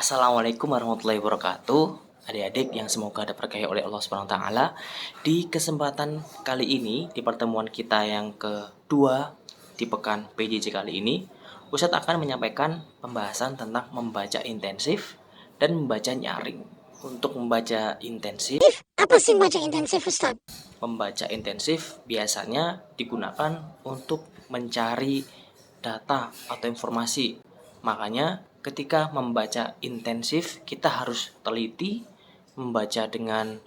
Assalamualaikum warahmatullahi wabarakatuh. Adik-adik yang semoga diberkahi oleh Allah Subhanahu wa taala. Di kesempatan kali ini, di pertemuan kita yang kedua di pekan PJJ kali ini, Ustadz akan menyampaikan pembahasan tentang membaca intensif dan membaca nyaring. Untuk membaca intensif, Apa sih baca intensif, Ustaz? membaca intensif biasanya digunakan untuk mencari data atau informasi. Makanya ketika membaca intensif kita harus teliti, membaca dengan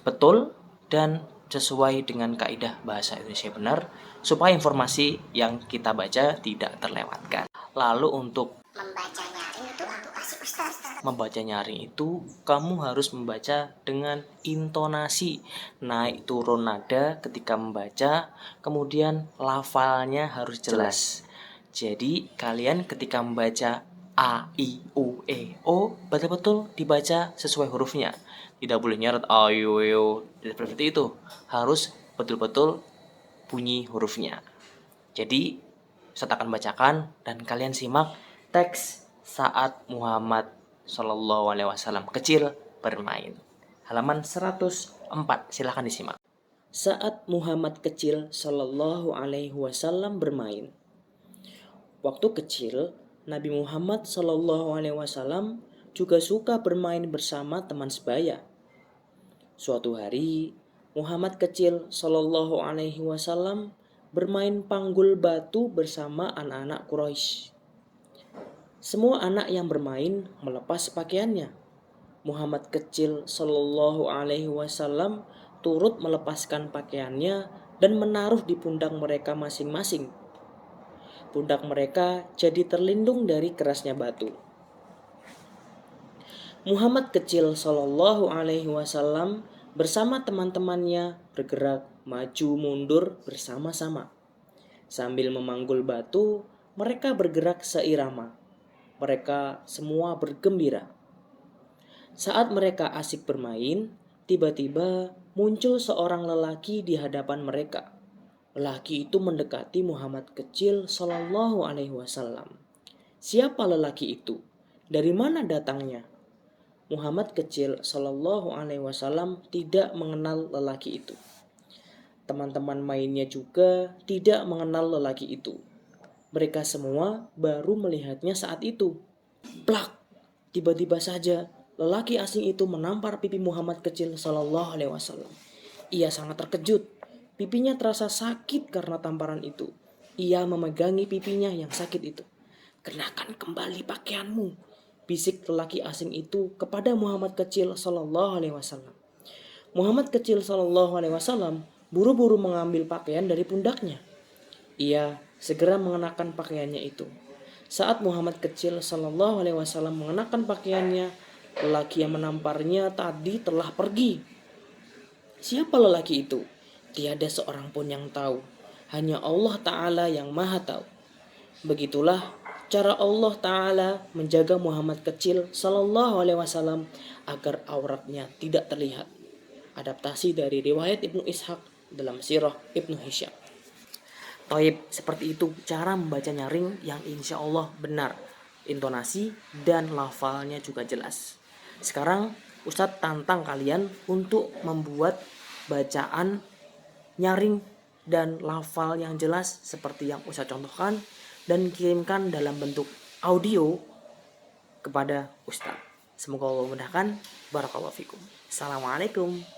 betul dan sesuai dengan kaidah bahasa Indonesia benar supaya informasi yang kita baca tidak terlewatkan. Lalu untuk Membaca nyaring itu apa sih, Ustaz? membaca nyaring itu kamu harus membaca dengan intonasi, naik turun nada ketika membaca, kemudian lafalnya harus jelas. Jadi kalian ketika membaca A, I, U, E, O betul-betul dibaca sesuai hurufnya. Tidak boleh nyeret A, I, U, E, O. Seperti itu. Harus betul-betul bunyi hurufnya. Jadi saya akan bacakan dan kalian simak teks saat Muhammad Shallallahu Alaihi Wasallam kecil bermain. Halaman 104, silahkan disimak. Saat Muhammad kecil Shallallahu Alaihi Wasallam bermain. Waktu kecil, Nabi Muhammad Shallallahu Alaihi Wasallam juga suka bermain bersama teman sebaya. Suatu hari, Muhammad kecil Shallallahu Alaihi Wasallam bermain panggul batu bersama anak-anak Quraisy. Semua anak yang bermain melepas pakaiannya. Muhammad kecil Shallallahu Alaihi Wasallam turut melepaskan pakaiannya dan menaruh di pundak mereka masing-masing. Pundak mereka jadi terlindung dari kerasnya batu. Muhammad kecil Shallallahu Alaihi Wasallam bersama teman-temannya bergerak maju mundur bersama-sama. Sambil memanggul batu, mereka bergerak seirama. Mereka semua bergembira. Saat mereka asik bermain, tiba-tiba muncul seorang lelaki di hadapan mereka. Lelaki itu mendekati Muhammad kecil Shallallahu Alaihi Wasallam. Siapa lelaki itu? Dari mana datangnya? Muhammad kecil Shallallahu Alaihi Wasallam tidak mengenal lelaki itu. Teman-teman mainnya juga tidak mengenal lelaki itu. Mereka semua baru melihatnya saat itu. Plak! Tiba-tiba saja lelaki asing itu menampar pipi Muhammad kecil Shallallahu Alaihi Wasallam. Ia sangat terkejut. Pipinya terasa sakit karena tamparan itu. Ia memegangi pipinya yang sakit itu. Kenakan kembali pakaianmu, bisik lelaki asing itu kepada Muhammad kecil Shallallahu Alaihi Wasallam. Muhammad kecil Shallallahu Alaihi Wasallam buru-buru mengambil pakaian dari pundaknya. Ia segera mengenakan pakaiannya itu. Saat Muhammad kecil Shallallahu Alaihi Wasallam mengenakan pakaiannya, lelaki yang menamparnya tadi telah pergi. Siapa lelaki itu? Tiada seorang pun yang tahu. Hanya Allah Ta'ala yang maha tahu. Begitulah cara Allah Ta'ala menjaga Muhammad kecil Sallallahu Alaihi Wasallam agar auratnya tidak terlihat. Adaptasi dari riwayat Ibnu Ishaq dalam Sirah Ibnu Hisham. Taib, seperti itu cara membaca nyaring yang insya Allah benar. Intonasi dan lafalnya juga jelas. Sekarang Ustadz tantang kalian untuk membuat bacaan nyaring dan lafal yang jelas seperti yang Ustadz contohkan dan kirimkan dalam bentuk audio kepada Ustadz. Semoga Allah memudahkan. Barakallahu fikum. Assalamualaikum.